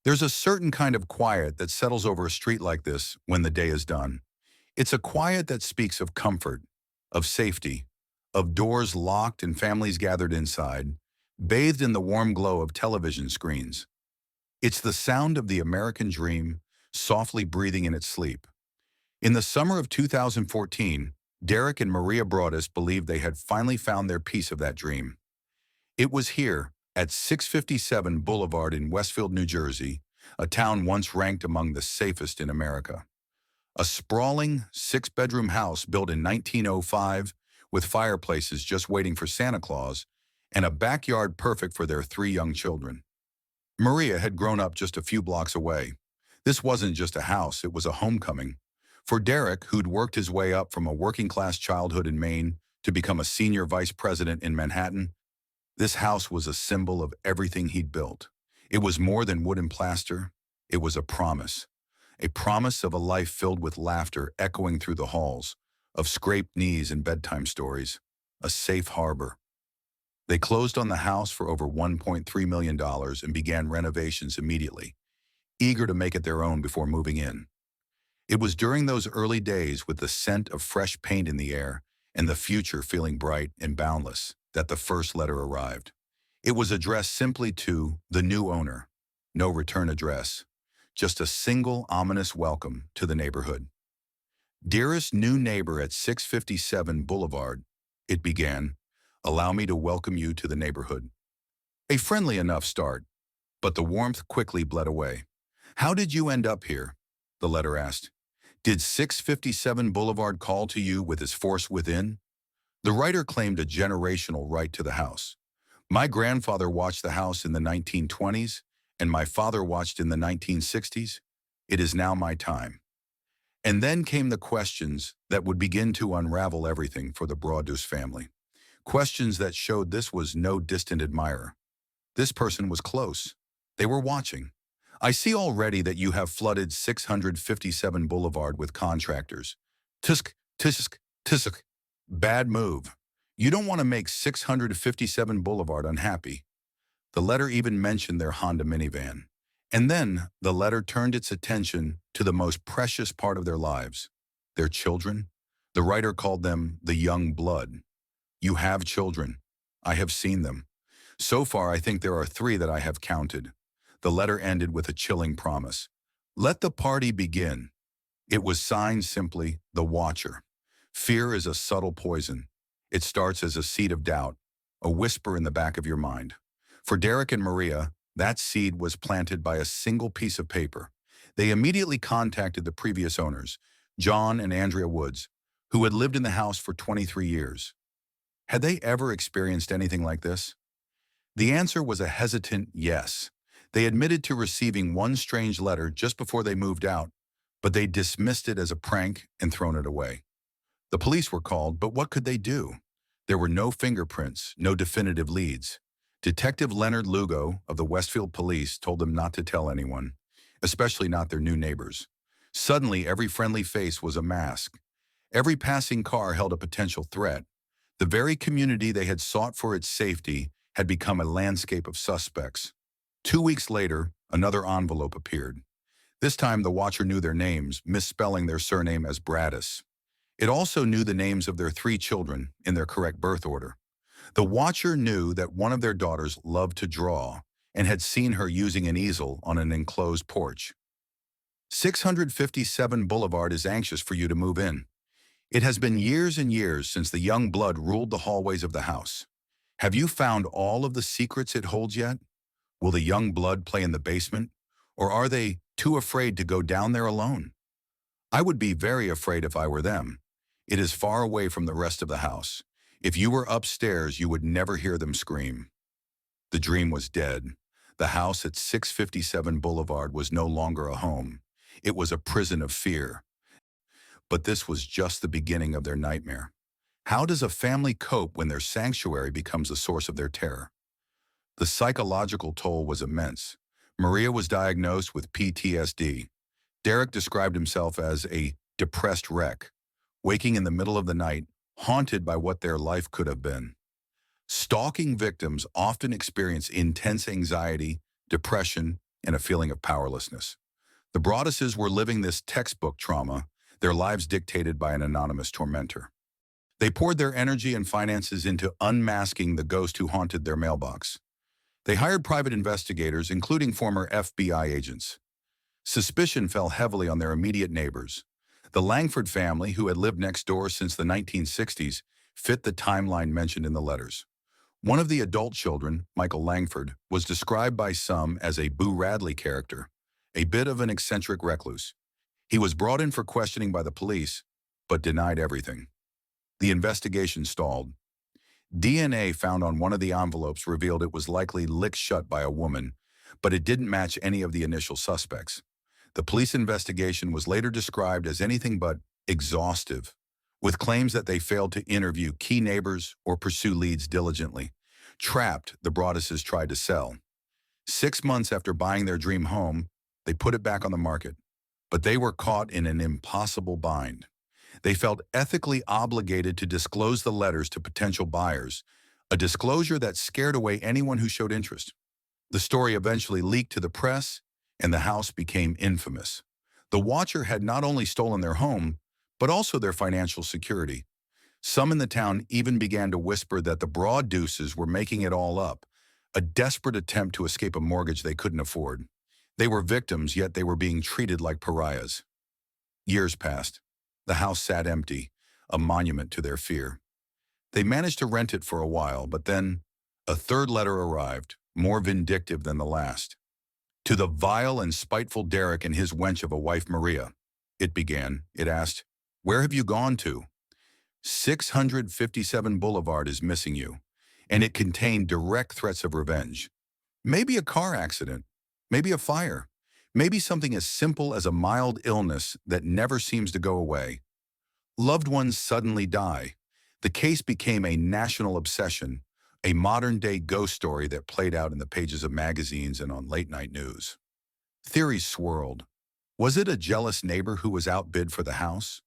There's a certain kind of quiet that settles over a street like this when the day is done. It's a quiet that speaks of comfort, of safety, of doors locked and families gathered inside, bathed in the warm glow of television screens. It's the sound of the American dream, softly breathing in its sleep. In the summer of 2014, Derek and Maria Broaddus believed they had finally found their piece of that dream. It was here, at 657 Boulevard in Westfield, New Jersey, a town once ranked among the safest in America. A sprawling, six-bedroom house built in 1905 with fireplaces just waiting for Santa Claus and a backyard perfect for their three young children. Maria had grown up just a few blocks away. This wasn't just a house, it was a homecoming. For Derek, who'd worked his way up from a working-class childhood in Maine to become a senior vice president in Manhattan, this house was a symbol of everything he'd built. It was more than wood and plaster. It was a promise of a life filled with laughter echoing through the halls, of scraped knees and bedtime stories, a safe harbor. They closed on the house for over $1.3 million and began renovations immediately, eager to make it their own before moving in. It was during those early days, with the scent of fresh paint in the air and the future feeling bright and boundless, that the first letter arrived. It was addressed simply to the new owner. No return address, just a single ominous welcome to the neighborhood. Dearest new neighbor at 657 Boulevard, it began, allow me to welcome you to the neighborhood. A friendly enough start, but the warmth quickly bled away. How did you end up here? The letter asked. Did 657 Boulevard call to you with his force within? The writer claimed a generational right to the house. My grandfather watched the house in the 1920s, and my father watched in the 1960s. It is now my time. And then came the questions that would begin to unravel everything for the Broaddus family. Questions that showed this was no distant admirer. This person was close. They were watching. I see already that you have flooded 657 Boulevard with contractors. Tisk, tisk, tisk. Bad move. You don't want to make 657 Boulevard unhappy. The letter even mentioned their Honda minivan. And then the letter turned its attention to the most precious part of their lives, their children. The writer called them the young blood. You have children. I have seen them. So far, I think there are 3 that I have counted. The letter ended with a chilling promise. Let the party begin. It was signed simply, The Watcher. Fear is a subtle poison. It starts as a seed of doubt, a whisper in the back of your mind. For Derek and Maria, that seed was planted by a single piece of paper. They immediately contacted the previous owners, John and Andrea Woods, who had lived in the house for 23 years. Had they ever experienced anything like this? The answer was a hesitant yes. They admitted to receiving one strange letter just before they moved out, but they dismissed it as a prank and thrown it away. The police were called, but what could they do? There were no fingerprints, no definitive leads. Detective Leonard Lugo of the Westfield police told them not to tell anyone, especially not their new neighbors. Suddenly, every friendly face was a mask. Every passing car held a potential threat. The very community they had sought for its safety had become a landscape of suspects. 2 weeks later, another envelope appeared. This time, the watcher knew their names, misspelling their surname as Broaddus. It also knew the names of their 3 children in their correct birth order. The watcher knew that one of their daughters loved to draw and had seen her using an easel on an enclosed porch. 657 Boulevard is anxious for you to move in. It has been years and years since the young blood ruled the hallways of the house. Have you found all of the secrets it holds yet? Will the young blood play in the basement, or are they too afraid to go down there alone? I would be very afraid if I were them. It is far away from the rest of the house. If you were upstairs, you would never hear them scream. The dream was dead. The house at 657 Boulevard was no longer a home. It was a prison of fear. But this was just the beginning of their nightmare. How does a family cope when their sanctuary becomes the source of their terror? The psychological toll was immense. Maria was diagnosed with PTSD. Derek described himself as a depressed wreck, waking in the middle of the night, haunted by what their life could have been. Stalking victims often experience intense anxiety, depression, and a feeling of powerlessness. The Broadduses were living this textbook trauma, their lives dictated by an anonymous tormentor. They poured their energy and finances into unmasking the ghost who haunted their mailbox. They hired private investigators, including former FBI agents. Suspicion fell heavily on their immediate neighbors. The Langford family, who had lived next door since the 1960s, fit the timeline mentioned in the letters. One of the adult children, Michael Langford, was described by some as a Boo Radley character, a bit of an eccentric recluse. He was brought in for questioning by the police, but denied everything. The investigation stalled. DNA found on one of the envelopes revealed it was likely licked shut by a woman, but it didn't match any of the initial suspects. The police investigation was later described as anything but exhaustive, with claims that they failed to interview key neighbors or pursue leads diligently. Trapped, the Broadduses tried to sell. 6 months after buying their dream home, they put it back on the market. But they were caught in an impossible bind. They felt ethically obligated to disclose the letters to potential buyers, a disclosure that scared away anyone who showed interest. The story eventually leaked to the press, and the house became infamous. The watcher had not only stolen their home, but also their financial security. Some in the town even began to whisper that the Broadduses were making it all up, a desperate attempt to escape a mortgage they couldn't afford. They were victims, yet they were being treated like pariahs. Years passed. The house sat empty, a monument to their fear. They managed to rent it for a while, but then a third letter arrived, more vindictive than the last. To the vile and spiteful Derek and his wench of a wife Maria, it began. It asked, "Where have you gone to? 657 Boulevard is missing you," and it contained direct threats of revenge. Maybe a car accident, maybe a fire, maybe something as simple as a mild illness that never seems to go away. Loved ones suddenly die. The case became a national obsession, a modern-day ghost story that played out in the pages of magazines and on late-night news. Theories swirled. Was it a jealous neighbor who was outbid for the house?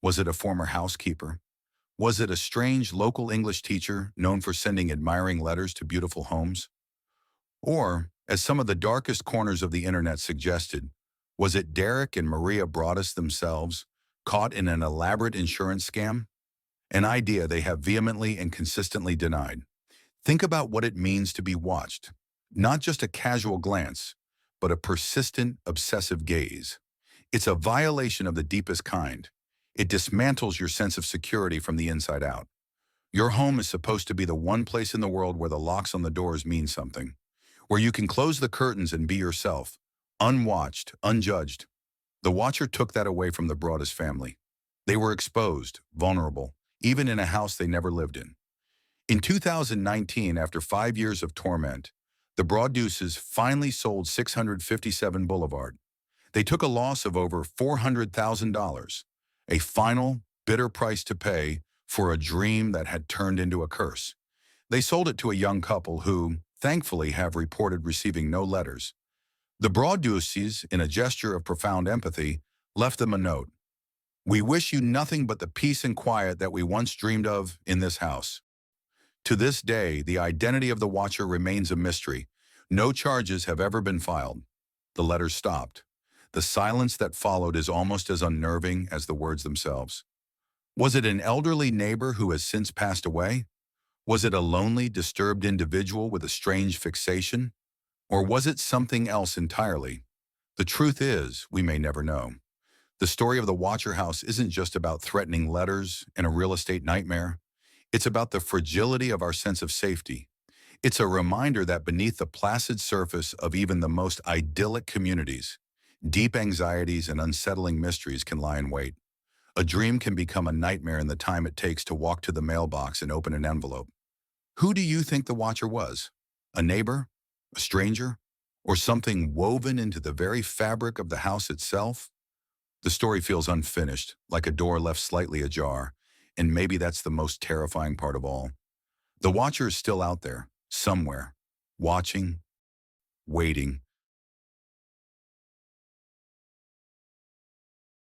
Was it a former housekeeper? Was it a strange local English teacher known for sending admiring letters to beautiful homes? Or, as some of the darkest corners of the internet suggested, was it Derek and Maria Broaddus themselves, caught in an elaborate insurance scam? An idea they have vehemently and consistently denied. Think about what it means to be watched. Not just a casual glance, but a persistent, obsessive gaze. It's a violation of the deepest kind. It dismantles your sense of security from the inside out. Your home is supposed to be the one place in the world where the locks on the doors mean something, where you can close the curtains and be yourself, unwatched, unjudged. The watcher took that away from the Broaddus family. They were exposed, vulnerable, even in a house they never lived in. In 2019, after 5 years of torment, the Broadduses finally sold 657 Boulevard. They took a loss of over $400,000, a final, bitter price to pay for a dream that had turned into a curse. They sold it to a young couple who, thankfully, have reported receiving no letters. The Broadduses, in a gesture of profound empathy, left them a note. "We wish you nothing but the peace and quiet that we once dreamed of in this house." To this day, the identity of the watcher remains a mystery. No charges have ever been filed. The letters stopped. The silence that followed is almost as unnerving as the words themselves. Was it an elderly neighbor who has since passed away? Was it a lonely, disturbed individual with a strange fixation? Or was it something else entirely? The truth is, we may never know. The story of the Watcher House isn't just about threatening letters and a real estate nightmare. It's about the fragility of our sense of safety. It's a reminder that beneath the placid surface of even the most idyllic communities, deep anxieties and unsettling mysteries can lie in wait. A dream can become a nightmare in the time it takes to walk to the mailbox and open an envelope. Who do you think the watcher was? A neighbor? A stranger? Or something woven into the very fabric of the house itself? The story feels unfinished, like a door left slightly ajar, and maybe that's the most terrifying part of all. The watcher is still out there, somewhere, watching, waiting,